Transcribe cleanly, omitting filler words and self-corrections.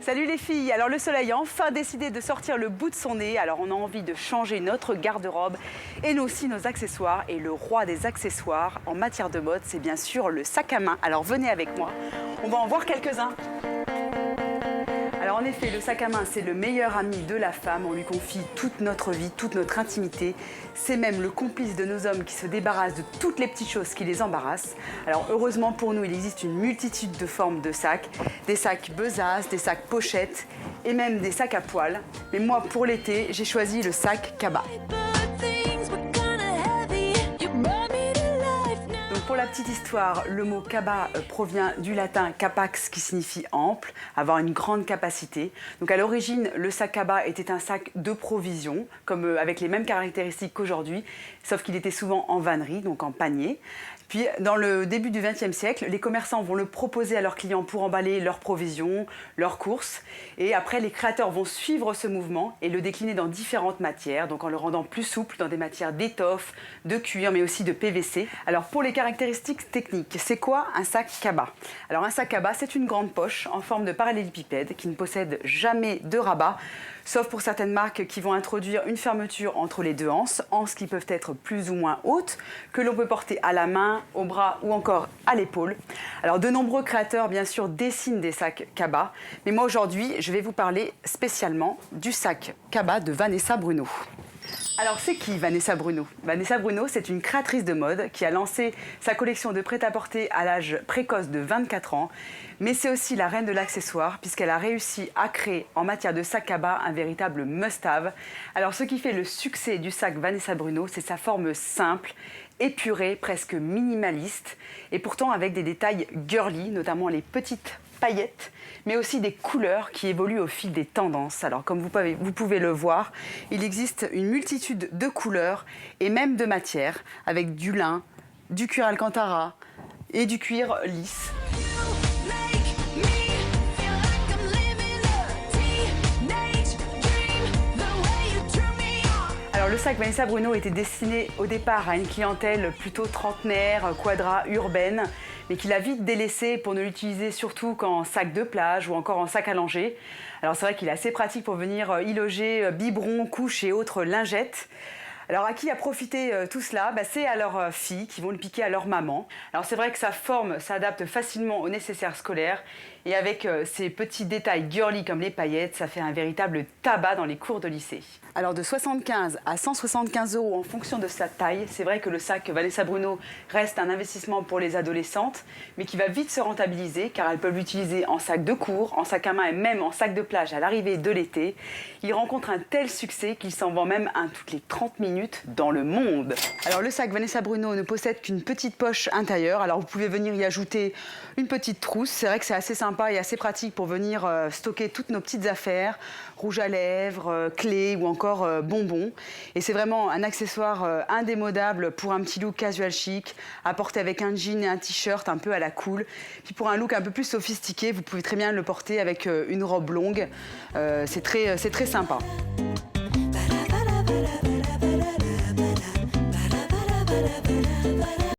Salut les filles, alors le soleil a enfin décidé de sortir le bout de son nez, alors on a envie de changer notre garde-robe et nous aussi nos accessoires. Et le roi des accessoires en matière de mode, c'est bien sûr le sac à main. Alors venez avec moi, on va en voir quelques-uns. Alors en effet, le sac à main, c'est le meilleur ami de la femme. On lui confie toute notre vie, toute notre intimité. C'est même le complice de nos hommes qui se débarrassent de toutes les petites choses qui les embarrassent. Alors heureusement pour nous, il existe une multitude de formes de sacs. Des sacs besaces, des sacs pochettes et même des sacs à poils. Mais moi, pour l'été, j'ai choisi le sac Kaba. Pour la petite histoire, le mot Kaba provient du latin capax qui signifie ample, avoir une grande capacité. Donc à l'origine, le sac Kaba était un sac de provisions, comme avec les mêmes caractéristiques qu'aujourd'hui, sauf qu'il était souvent en vannerie, donc en panier. Puis dans le début du XXe siècle, les commerçants vont le proposer à leurs clients pour emballer leurs provisions, leurs courses. Et après, les créateurs vont suivre ce mouvement et le décliner dans différentes matières, donc en le rendant plus souple dans des matières d'étoffe, de cuir, mais aussi de PVC. Alors pour les caractéristiques techniques, c'est quoi un sac Kaba? Alors un sac Kaba, c'est une grande poche en forme de parallélépipède qui ne possède jamais de rabat, sauf pour certaines marques qui vont introduire une fermeture entre les deux anses qui peuvent être plus ou moins hautes, que l'on peut porter à la main, au bras ou encore à l'épaule. Alors de nombreux créateurs bien sûr dessinent des sacs Kaba, mais moi aujourd'hui je vais vous parler spécialement du sac Kaba de Vanessa Bruno. Alors c'est qui Vanessa Bruno? Vanessa Bruno, c'est une créatrice de mode qui a lancé sa collection de prêt-à-porter à l'âge précoce de 24 ans. Mais c'est aussi la reine de l'accessoire puisqu'elle a réussi à créer en matière de sac Kaba un véritable must-have. Alors ce qui fait le succès du sac Vanessa Bruno, c'est sa forme simple, épurée, presque minimaliste et pourtant avec des détails girly, notamment les petites paillettes, mais aussi des couleurs qui évoluent au fil des tendances. Alors comme vous pouvez le voir, il existe une multitude de couleurs et même de matières, avec du lin, du cuir alcantara et du cuir lisse. Alors le sac Vanessa Bruno était destiné au départ à une clientèle plutôt trentenaire, quadra, urbaine, mais qu'il a vite délaissé pour ne l'utiliser surtout qu'en sac de plage ou encore en sac à langer. Alors c'est vrai qu'il est assez pratique pour venir y loger biberons, couches et autres lingettes. Alors à qui a profité tout cela? C'est à leurs filles qui vont le piquer à leur maman. Alors c'est vrai que sa forme s'adapte facilement aux nécessaires scolaires et avec ces petits détails girly comme les paillettes, ça fait un véritable tabac dans les cours de lycée. Alors de 75 à 175 € en fonction de sa taille, c'est vrai que le sac Vanessa Bruno reste un investissement pour les adolescentes, mais qui va vite se rentabiliser car elles peuvent l'utiliser en sac de cours, en sac à main et même en sac de plage à l'arrivée de l'été. Il rencontre un tel succès qu'il s'en vend même un toutes les 30 minutes dans le monde. Alors le sac Vanessa Bruno ne possède qu'une petite poche intérieure, alors vous pouvez venir y ajouter une petite trousse. C'est vrai que c'est assez sympa et assez pratique pour venir stocker toutes nos petites affaires, rouge à lèvres, clés ou encore bonbons. Et c'est vraiment un accessoire indémodable pour un petit look casual chic, à porter avec un jean et un t-shirt un peu à la cool. Puis pour un look un peu plus sophistiqué, vous pouvez très bien le porter avec une robe longue. C'est très sympa.